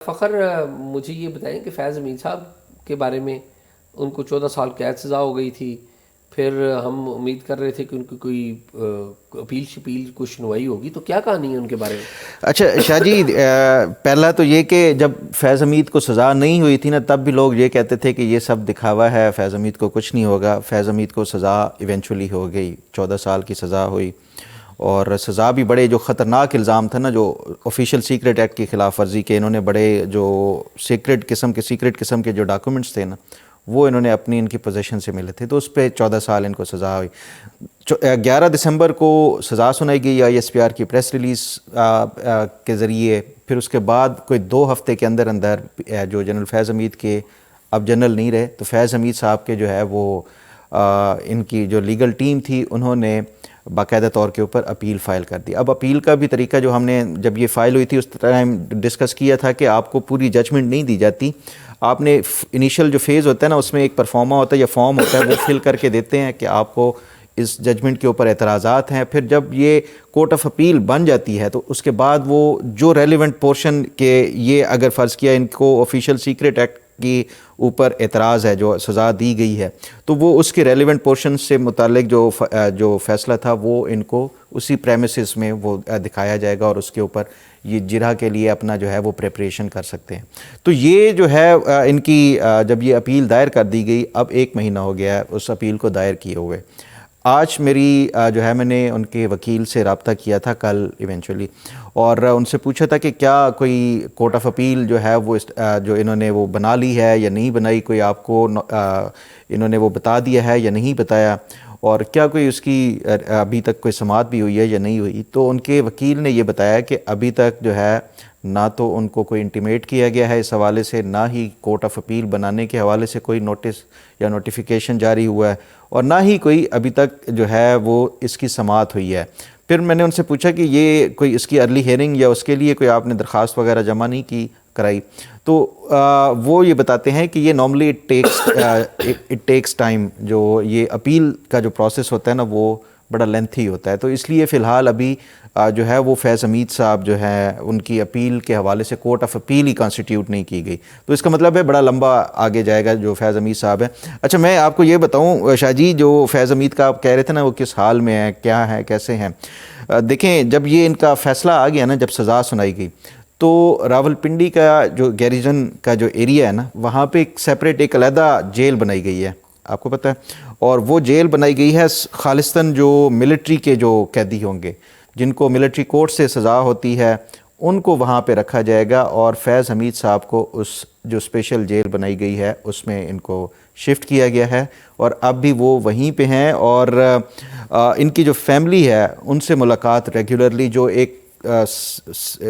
فخر مجھے یہ بتائیں کہ فیض حمید صاحب کے بارے میں، ان کو 14 سال قید سزا ہو گئی تھی، پھر ہم امید کر رہے تھے کہ ان کی کوئی اپیل شپیل کچھ سنوائی ہوگی، تو کیا کہانی ہے ان کے بارے میں؟ اچھا شاہ جی، پہلا تو یہ کہ جب فیض حمید کو سزا نہیں ہوئی تھی نا، تب بھی لوگ یہ کہتے تھے کہ یہ سب دکھاوا ہے، فیض حمید کو کچھ نہیں ہوگا۔ فیض حمید کو سزا ایونچولی ہو گئی، 14 سال کی سزا ہوئی، اور سزا بھی بڑے جو خطرناک الزام تھا نا، جو آفیشیل سیکرٹ ایکٹ کی خلاف ورزی کے، انہوں نے بڑے جو سیکرٹ قسم کے جو ڈاکومنٹس تھے نا، وہ انہوں نے ان کی پوزیشن سے ملے تھے، تو اس پہ 14 سال ان کو سزا ہوئی۔ 11 دسمبر کو سزا سنائی گئی آئی ایس پی آر کی پریس ریلیز کے ذریعے۔ پھر اس کے بعد کوئی 2 ہفتے کے اندر جو جنرل فیض حمید کے اب جنرل نہیں رہے، تو فیض حمید صاحب کے جو ہے وہ ان کی جو لیگل ٹیم تھی، انہوں نے باقاعدہ طور کے اوپر اپیل فائل کر دی۔ اب اپیل کا بھی طریقہ جو ہم نے جب یہ فائل ہوئی تھی اس ٹائم ڈسکس کیا تھا کہ آپ کو پوری ججمنٹ نہیں دی جاتی، آپ نے انیشل جو فیز ہوتا ہے نا، اس میں ایک پرفارما ہوتا ہے یا فارم ہوتا ہے، وہ فل کر کے دیتے ہیں کہ آپ کو اس ججمنٹ کے اوپر اعتراضات ہیں۔ پھر جب یہ کورٹ آف اپیل بن جاتی ہے تو اس کے بعد وہ جو ریلیونٹ پورشن کے، یہ اگر فرض کیا ان کو آفیشیل سیکرٹ ایکٹ کی اوپر اعتراض ہے، جو سزا دی گئی ہے، تو وہ اس کے ریلیونٹ پورشن سے متعلق جو فیصلہ تھا وہ ان کو اسی پریمیسز میں وہ دکھایا جائے گا، اور اس کے اوپر یہ جرح کے لیے اپنا جو ہے وہ پریپریشن کر سکتے ہیں۔ تو یہ جو ہے ان کی جب یہ اپیل دائر کر دی گئی، اب 1 مہینہ ہو گیا ہے اس اپیل کو دائر کیے ہوئے۔ آج میری جو ہے میں نے ان کے وکیل سے رابطہ کیا تھا کل ایونچولی، اور ان سے پوچھا تھا کہ کیا کوئی کورٹ آف اپیل جو ہے وہ جو انہوں نے وہ بنا لی ہے یا نہیں بنائی، کوئی آپ کو انہوں نے وہ بتا دیا ہے یا نہیں بتایا، اور کیا کوئی اس کی ابھی تک کوئی سماعت بھی ہوئی ہے یا نہیں ہوئی۔ تو ان کے وکیل نے یہ بتایا کہ ابھی تک جو ہے نہ تو ان کو کوئی انٹیمیٹ کیا گیا ہے اس حوالے سے، نہ ہی کورٹ آف اپیل بنانے کے حوالے سے کوئی نوٹس یا نوٹیفیکیشن جاری ہوا ہے، اور نہ ہی کوئی ابھی تک جو ہے وہ اس کی سماعت ہوئی ہے۔ پھر میں نے ان سے پوچھا کہ یہ کوئی اس کی ارلی ہیئرنگ یا اس کے لیے کوئی آپ نے درخواست وغیرہ جمع نہیں کرائی، تو وہ یہ بتاتے ہیں کہ یہ نارملی اٹ ٹیکس ٹائم، جو یہ اپیل کا جو پروسیس ہوتا ہے نا وہ بڑا لینتھی ہوتا ہے، تو اس لیے فی الحال ابھی جو ہے وہ فیض حمید صاحب جو ہے ان کی اپیل کے حوالے سے court of appeal he constituted نہیں کی گئی، تو اس کا مطلب ہے بڑا لمبا آگے جائے گا جو فیض حمید صاحب ہے۔ اچھا میں آپ کو یہ بتاؤں شاہ جی، جو فیض حمید کا آپ کہہ رہے تھے نا وہ کس حال میں ہے، کیا ہے، کیسے ہیں، دیکھیں جب یہ ان کا فیصلہ آ گیا نا، جب سزا سنائی گئی، تو راول پنڈی کا جو گیریزن کا جو ایریا ہے نا، وہاں پہ ایک سیپریٹ ایک علیحدہ جیل بنائی گئی ہے، آپ کو پتہ ہے، اور وہ جیل بنائی گئی ہے خالصتاً جو ملٹری کے جو قیدی ہوں گے، جن کو ملٹری کورٹ سے سزا ہوتی ہے، ان کو وہاں پہ رکھا جائے گا، اور فیض حمید صاحب کو اس جو اسپیشل جیل بنائی گئی ہے اس میں ان کو شفٹ کیا گیا ہے، اور اب بھی وہ وہیں پہ ہیں، اور ان کی جو فیملی ہے ان سے ملاقات ریگولرلی، جو ایک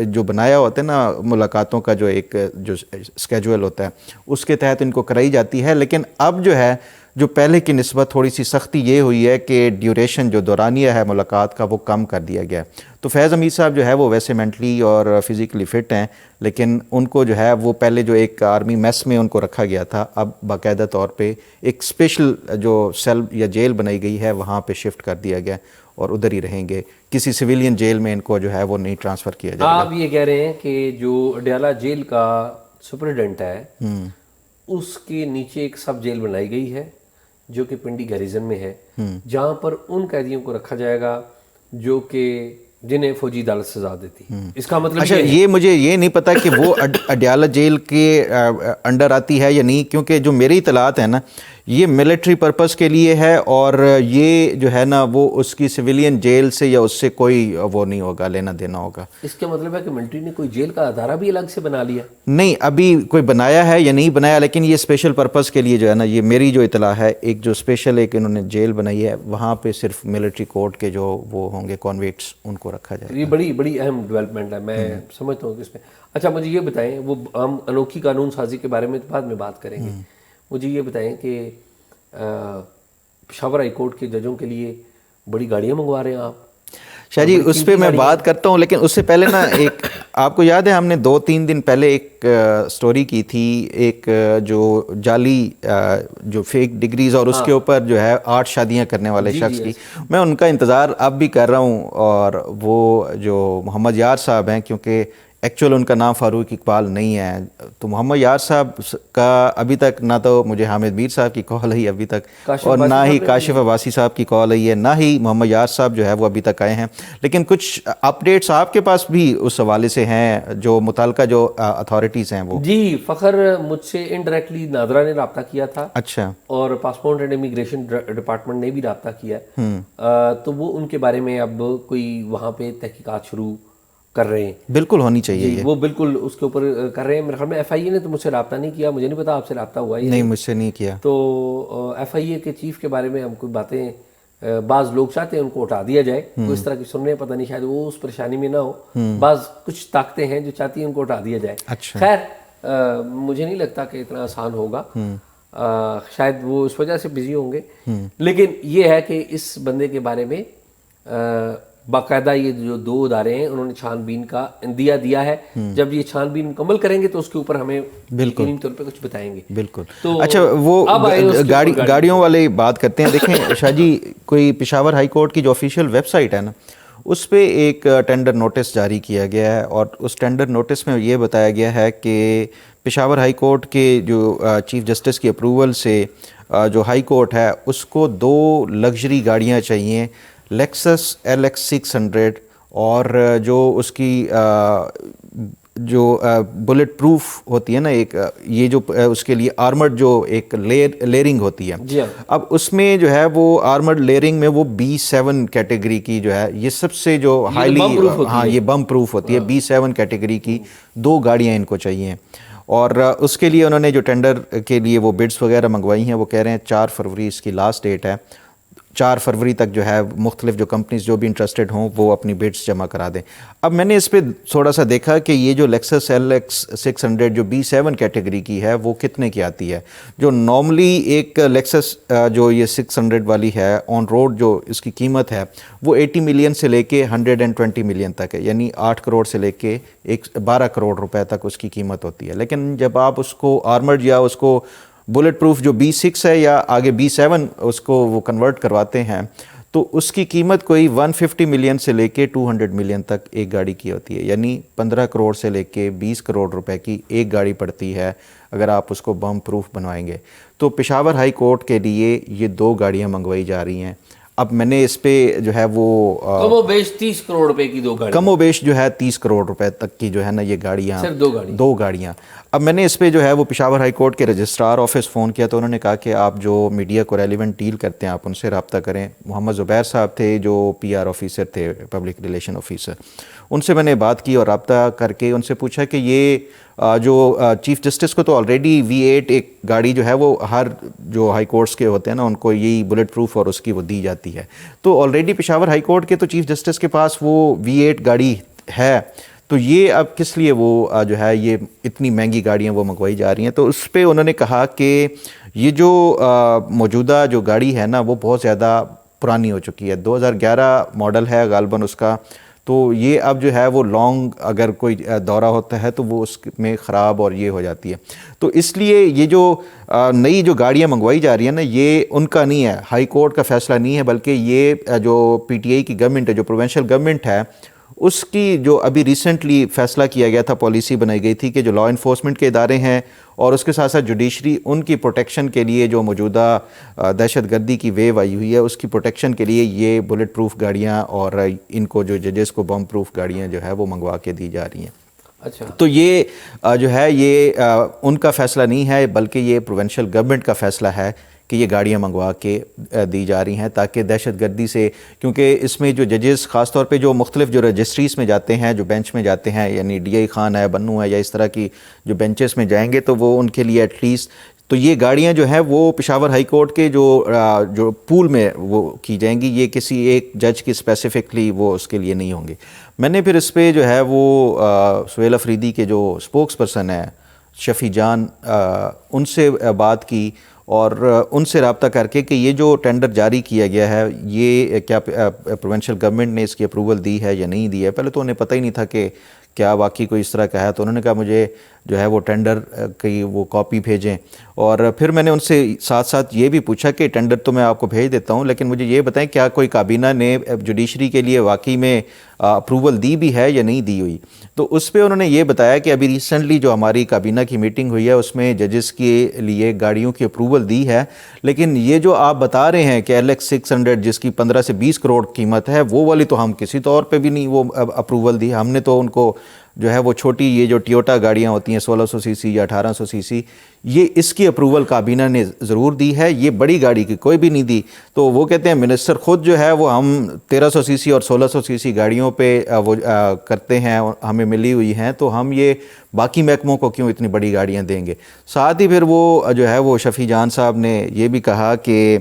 جو بنایا ہوتا ہے نا ملاقاتوں کا جو ایک جو اسکیجول ہوتا ہے، اس کے تحت ان کو کرائی جاتی ہے۔ لیکن اب جو ہے جو پہلے کی نسبت تھوڑی سی سختی یہ ہوئی ہے کہ ڈیوریشن جو دورانیہ ہے ملاقات کا وہ کم کر دیا گیا ہے۔ تو فیض حمید صاحب جو ہے وہ ویسے مینٹلی اور فزیکلی فٹ ہیں، لیکن ان کو جو ہے وہ پہلے جو ایک آرمی میس میں ان کو رکھا گیا تھا، اب باقاعدہ طور پہ ایک اسپیشل جو سیل یا جیل بنائی گئی ہے وہاں پہ شفٹ کر دیا گیا، اور ادھر ہی رہیں گے، کسی سویلین جیل میں ان کو جو ہے وہ نہیں ٹرانسفر کیا جائے گا۔ آپ یہ کہہ رہے ہیں کہ جو اڈیالہ جیل کا سپرڈنٹ ہے، اس کے نیچے ایک سب جیل بنائی گئی ہے جو کہ پنڈی گیریزن میں ہے، جہاں پر ان قیدیوں کو رکھا جائے گا جو کہ جنہیں فوجی عدالت سزا دیتی ہے۔ اس کا مطلب اچھا یہ مجھے یہ نہیں پتا کہ وہ اڈیالہ جیل کے انڈر آتی ہے یا نہیں، کیونکہ جو میری اطلاعات ہیں نا یہ ملٹری پرپس کے لیے ہے، اور یہ جو ہے نا وہ اس کی سویلین جیل سے یا اس سے کوئی وہ نہیں ہوگا، لینا دینا ہوگا۔ اس کا مطلب ہے کہ ملٹری نے کوئی جیل کا ادارہ بھی الگ سے بنا لیا؟ نہیں، ابھی کوئی بنایا ہے یا نہیں بنایا، لیکن یہ اسپیشل پرپس کے لیے جو ہے نا، یہ میری جو اطلاع ہے، ایک جو اسپیشل ایک انہوں نے جیل بنائی ہے، وہاں پہ صرف ملٹری کورٹ کے جو وہ ہوں گے کانویکٹس، ان کو رکھا جائے۔ یہ بڑی اہم ڈیولپمنٹ ہے، میں سمجھتا ہوں کہ اس میں۔ اچھا مجھے یہ بتائیں، وہ ہم انوکھی قانون سازی کے بارے میں بعد میں بات کریں گے، مجھے یہ بتائیں کہ پشاور ہائی کورٹ کے ججوں کے لیے بڑی گاڑیاں منگوا رہے ہیں آپ؟ شاہ جی اس پہ میں بات کرتا ہوں، لیکن اس سے پہلے نا ایک آپ کو یاد ہے ہم نے 2-3 دن پہلے ایک سٹوری کی تھی، ایک جو جعلی جو فیک ڈگریز اور اس کے اوپر جو ہے 8 شادیاں کرنے والے شخص کی، میں ان کا انتظار اب بھی کر رہا ہوں، اور وہ جو محمد یار صاحب ہیں، کیونکہ ایکچوئل ان کا نام فاروق اقبال نہیں ہے. تو محمد یار صاحب کا ابھی تک نہ تو مجھے حامد میر صاحب کی کال آئی ابھی تک اور نہ ہی کاشف عباسی صاحب کی کال آئی ہے, نہ ہی محمد یار صاحب جو ہے وہ ابھی تک آئے ہیں. لیکن کچھ اپڈیٹس آپ کے پاس بھی اس حوالے سے ہیں جو متعلقہ جو اتھارٹیز ہیں وہ؟ جی فخر, مجھ سے انڈائریکٹلی نادرا نے رابطہ کیا تھا. اچھا. اور پاسپورٹ اینڈ امیگریشن ڈپارٹمنٹ نے بھی رابطہ کیا ہے. تو وہ ان کے بارے میں اب کوئی وہاں پہ تحقیقات شروع کر رہے ہیں. بالکل ہونی چاہیے یہ, وہ بالکل اس کے اوپر کر رہے ہیں. میرے خیال میں ایف آئی اے نے تو مجھ سے رابطہ نہیں کیا, مجھے نہیں پتا آپ سے رابطہ ہوا ہے. نہیں مجھ سے نہیں کیا. تو ایف آئی اے کے چیف کے بارے میں ہم کوئی باتیں, بعض لوگ چاہتے ہیں ان کو اٹھا دیا جائے, کوئی اس طرح کی سن رہے ہیں, پتہ نہیں شاید وہ اس پریشانی میں نہ ہو. بعض کچھ طاقتیں ہیں جو چاہتی ہیں ان کو اٹھا دیا جائے. خیر مجھے نہیں لگتا کہ اتنا آسان ہوگا, شاید وہ اس وجہ سے بزی ہوں گے. لیکن یہ ہے کہ اس بندے کے بارے میں باقاعدہ یہ جو 2 ادارے ہیں انہوں نے چھان بین کا اندیا دیا ہے. جب یہ چھان بین مکمل کریں گے تو اس کے اوپر ہمیں یقینی طور پہ کچھ بتائیں گے. بالکل. اچھا وہ گاڑیوں والے بات کرتے ہیں. دیکھیں شاہ جی, کوئی پشاور ہائی کورٹ کی جو آفیشیل ویب سائٹ ہے نا, اس پہ ایک ٹینڈر نوٹس جاری کیا گیا ہے اور اس ٹینڈر نوٹس میں یہ بتایا گیا ہے کہ پشاور ہائی کورٹ کے جو چیف جسٹس کی اپروول سے جو ہائی کورٹ ہے اس کو 2 لگژری گاڑیاں چاہیے, لیکسس LX 600 اور جو اس کی جو بلٹ پروف ہوتی ہے نا ایک, یہ جو اس کے لیے آرمرڈ جو ایک لیئرنگ ہوتی ہے. اب اس میں جو ہے وہ آرمرڈ لیئرنگ میں وہ B7 کیٹیگری کی جو ہے یہ سب سے جو ہائیلی, ہاں یہ بم پروف ہوتی ہے, B7 کیٹیگری کی 2 گاڑیاں ان کو چاہیے. اور اس کے لیے انہوں نے جو ٹینڈر کے لیے وہ بڈس وغیرہ منگوائی ہیں, وہ کہہ رہے ہیں 4 فروری اس کی لاسٹ ڈیٹ ہے. 4 فروری تک جو ہے مختلف جو کمپنیز جو بھی انٹرسٹڈ ہوں وہ اپنی بڈس جمع کرا دیں. اب میں نے اس پہ تھوڑا سا دیکھا کہ یہ جو لیکسس LX 600 جو B7 کیٹیگری کی ہے وہ کتنے کی آتی ہے. جو نارملی ایک لیکسس جو یہ 600 والی ہے آن روڈ جو اس کی قیمت ہے وہ 80 ملین سے لے کے 120 ملین تک ہے, یعنی 8 کروڑ سے لے کے 12 کروڑ روپے تک اس کی قیمت ہوتی ہے. لیکن جب آپ اس کو آرمرڈ یا اس کو بلٹ پروف جو B6 ہے یا آگے B7 اس کو وہ کنورٹ کرواتے ہیں تو اس کی قیمت کوئی 150 ملین سے لے کے 200 ملین تک ایک گاڑی کی ہوتی ہے, یعنی 15 کروڑ سے لے کے 20 کروڑ روپے کی ایک گاڑی پڑتی ہے اگر آپ اس کو بم پروف بنوائیں گے. تو پشاور ہائی کورٹ کے لیے یہ 2 گاڑیاں منگوائی جا رہی ہیں. اب میں نے اس پہ جو ہے وہ کم و بیش 30 کروڑ روپے کی 2 گاڑیاں, کم و بیش جو ہے 30 کروڑ روپے تک کی جو ہے نا یہ گاڑیاں, صرف 2 گاڑیاں. اب میں نے اس پہ جو ہے وہ پشاور ہائی کورٹ کے رجسٹرار آفس فون کیا تو انہوں نے کہا کہ آپ جو میڈیا کو ریلیونٹ ڈیل کرتے ہیں آپ ان سے رابطہ کریں. محمد زبیر صاحب تھے جو PR آفیسر تھے, پبلک ریلیشن آفیسر, ان سے میں نے بات کی اور رابطہ کر کے ان سے پوچھا کہ یہ جو چیف جسٹس کو تو آلریڈی V8 ایک گاڑی جو ہے وہ ہر جو ہائی کورٹس کے ہوتے ہیں نا ان کو یہی بلٹ پروف اور اس کی وہ دی جاتی ہے, تو آلریڈی پشاور ہائی کورٹ کے تو چیف جسٹس کے پاس وہ V8 گاڑی ہے, تو یہ اب کس لیے وہ جو ہے یہ اتنی مہنگی گاڑیاں وہ منگوائی جا رہی ہیں. تو اس پہ انہوں نے کہا کہ یہ جو موجودہ جو گاڑی ہے نا وہ بہت زیادہ پرانی ہو چکی ہے, 2011 ماڈل ہے غالباً اس کا, تو یہ اب جو ہے وہ لانگ اگر کوئی دورہ ہوتا ہے تو وہ اس میں خراب اور یہ ہو جاتی ہے. تو اس لیے یہ جو نئی جو گاڑیاں منگوائی جا رہی ہیں نا یہ ان کا نہیں ہے, ہائی کورٹ کا فیصلہ نہیں ہے, بلکہ یہ جو PTI کی گورنمنٹ ہے, جو پروونشل گورنمنٹ ہے, اس کی جو ابھی ریسنٹلی فیصلہ کیا گیا تھا, پالیسی بنائی گئی تھی کہ جو لا انفورسمنٹ کے ادارے ہیں اور اس کے ساتھ ساتھ جوڈیشری, ان کی پروٹیکشن کے لیے جو موجودہ دہشت گردی کی ویو آئی ہوئی ہے اس کی پروٹیکشن کے لیے یہ بلٹ پروف گاڑیاں اور ان کو جو ججز کو بم پروف گاڑیاں جو ہے وہ منگوا کے دی جا رہی ہیں. اچھا, تو یہ جو ہے یہ ان کا فیصلہ نہیں ہے بلکہ یہ پروونشل گورنمنٹ کا فیصلہ ہے کہ یہ گاڑیاں منگوا کے دی جا رہی ہیں تاکہ دہشت گردی سے, کیونکہ اس میں جو ججز خاص طور پہ جو مختلف جو رجسٹریز میں جاتے ہیں, جو بینچ میں جاتے ہیں, یعنی DI خان ہے, بنو ہے, یا اس طرح کی جو بینچز میں جائیں گے تو وہ ان کے لیے ایٹ لیسٹ تو یہ گاڑیاں جو ہیں وہ پشاور ہائی کورٹ کے جو پول میں وہ کی جائیں گی, یہ کسی ایک جج کی اسپیسیفکلی وہ اس کے لیے نہیں ہوں گے. میں نے پھر اس پہ جو ہے وہ سہیل افریدی کے جو اسپوکس پرسن ہیں شفیع جان, ان سے بات کی اور ان سے رابطہ کر کے کہ یہ جو ٹینڈر جاری کیا گیا ہے یہ کیا پروونشل گورنمنٹ نے اس کی اپروول دی ہے یا نہیں دی ہے. پہلے تو انہیں پتہ ہی نہیں تھا کہ کیا واقعی کوئی اس طرح کا ہے, تو انہوں نے کہا مجھے جو ہے وہ ٹینڈر کی وہ کاپی بھیجیں. اور پھر میں نے ان سے ساتھ ساتھ یہ بھی پوچھا کہ ٹینڈر تو میں آپ کو بھیج دیتا ہوں لیکن مجھے یہ بتائیں کیا کوئی کابینہ نے جوڈیشری کے لیے واقعی میں اپروول دی بھی ہے یا نہیں دی ہوئی. تو اس پہ انہوں نے یہ بتایا کہ ابھی ریسنٹلی جو ہماری کابینہ کی میٹنگ ہوئی ہے اس میں ججز کے لیے گاڑیوں کی اپروول دی ہے, لیکن یہ جو آپ بتا رہے ہیں کہ LX 600 جس کی 15 سے 20 کروڑ قیمت ہے, وہ والی تو ہم کسی طور پہ بھی نہیں وہ اپروول دی. ہم نے تو ان کو جو ہے وہ چھوٹی یہ جو ٹیوٹا گاڑیاں ہوتی ہیں 1600 سی سی یا 1800 سی سی, یہ اس کی اپروول کابینہ نے ضرور دی ہے, یہ بڑی گاڑی کی کوئی بھی نہیں دی. تو وہ کہتے ہیں منسٹر خود جو ہے وہ ہم 1300 سی سی اور 1600 سی سی گاڑیوں پہ وہ کرتے ہیں, ہمیں ملی ہوئی ہیں, تو ہم یہ باقی محکموں کو کیوں اتنی بڑی گاڑیاں دیں گے. ساتھ ہی پھر وہ جو ہے وہ شفیع جان صاحب نے یہ بھی کہا کہ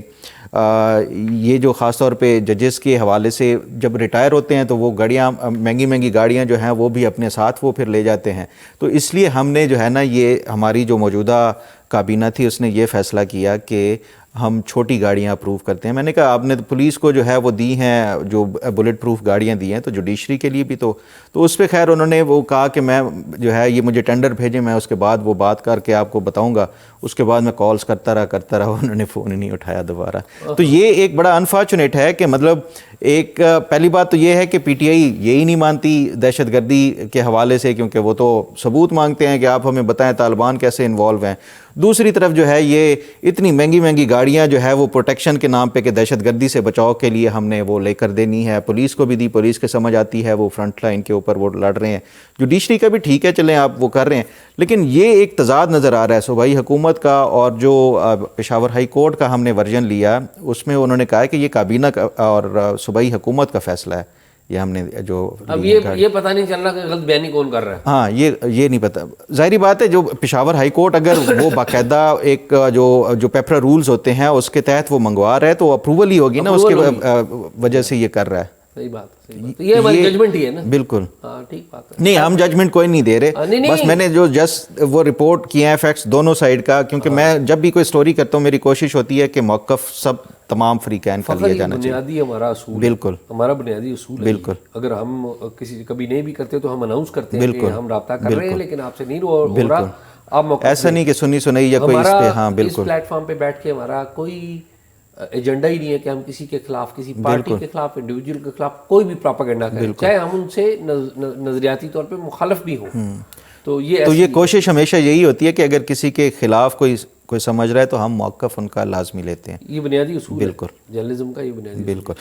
یہ جو خاص طور پہ ججز کے حوالے سے جب ریٹائر ہوتے ہیں تو وہ گاڑیاں مہنگی گاڑیاں جو ہیں وہ بھی اپنے ساتھ وہ پھر لے جاتے ہیں. تو اس لیے ہم نے جو ہے نا یہ ہماری جو موجودہ کابینہ تھی اس نے یہ فیصلہ کیا کہ ہم چھوٹی گاڑیاں اپروو کرتے ہیں. میں نے کہا آپ نے تو پولیس کو جو ہے وہ دی ہیں جو بلٹ پروف گاڑیاں دی ہیں, تو جوڈیشری کے لیے بھی تو اس پہ خیر انہوں نے وہ کہا کہ میں جو ہے یہ مجھے ٹینڈر بھیجیں, میں اس کے بعد وہ بات کر کے آپ کو بتاؤں گا. اس کے بعد میں کالز کرتا رہا, انہوں نے فون ہی نہیں اٹھایا دوبارہ. تو یہ ایک بڑا انفارچونیٹ ہے کہ مطلب ایک پہلی بات تو یہ ہے کہ پی ٹی آئی یہی نہیں مانتی دہشت گردی کے حوالے سے, کیونکہ وہ تو ثبوت مانگتے ہیں کہ آپ ہمیں بتائیں طالبان کیسے انوالو ہیں. دوسری طرف جو ہے یہ اتنی مہنگی گاڑیاں جو ہے وہ پروٹیکشن کے نام پہ کہ دہشت گردی سے بچاؤ کے لیے ہم نے وہ لے کر دینی ہے. پولیس کو بھی دی, پولیس کے سمجھ آتی ہے, وہ فرنٹ لائن کے اوپر وہ لڑ رہے ہیں. جوڈیشری کا بھی ٹھیک ہے, چلیں آپ وہ کر رہے ہیں, لیکن یہ ایک تضاد نظر آ رہا ہے صوبائی حکومت کا اور جو پشاور ہائی کورٹ کا ہم نے ورژن لیا اس میں انہوں نے کہا کہ یہ کابینہ کا اور صوبائی حکومت کا فیصلہ ہے. یہ ہم نے جو اب یہ پتہ نہیں چل رہا کہ غلط بیانی کون کر رہا ہے. ہاں یہ نہیں پتہ. ظاہری بات ہے جو پشاور ہائی کورٹ اگر وہ باقاعدہ ایک جو پیپرا رولز ہوتے ہیں اس کے تحت وہ منگوا رہا ہے تو اپروول ہی ہوگی نا, اس کے وجہ سے یہ کر رہا ہے. صحیح بات ہے, یہ ہماری ججمنٹ ہی ہے نا. بالکل ہاں ٹھیک بات ہے. نہیں ہم ججمنٹ کوئی نہیں دے رہے, بس میں نے جو جسٹ وہ رپورٹ کیا ہے فیکٹس دونوں سائیڈ کا, کیونکہ میں جب بھی کوئی سٹوری کرتا ہوں میری کوشش ہوتی ہے کہ موقف سب تمام فریقین کا لیا جانا چاہیے. بنیادی ہمارا اصول, بالکل ہمارا بنیادی اصول ہے. بالکل. اگر ہم کبھی نہیں بھی کرتے تو ہم اناؤنس کرتے ہیں کہ ہم رابطہ کر رہے ہیں لیکن آپ سے نہیں ہو رہا, آپ موقع ایسا نہیں کہ سنی سنائی یا کوئی اس پہ. ہاں بالکل. اس پلیٹ فارم پہ بیٹھ کے ہمارا کوئی ایجنڈا ہی نہیں ہے کہ ہم کسی کے خلاف, کسی پارٹی کے خلاف, انڈیویجول کے خلاف کوئی بھی پراپیگنڈا کریں, چاہے ہم ان سے نظریاتی طور پہ مخالف بھی ہوں. تو یہ کوشش ہمیشہ یہی ہوتی ہے کہ اگر کسی کے خلاف کوئی سمجھ رہا ہے تو ہم موقف ان کا لازمی لیتے ہیں. یہ بنیادی اصول ہے بالکل جرنلزم کا, یہ بنیادی. بالکل.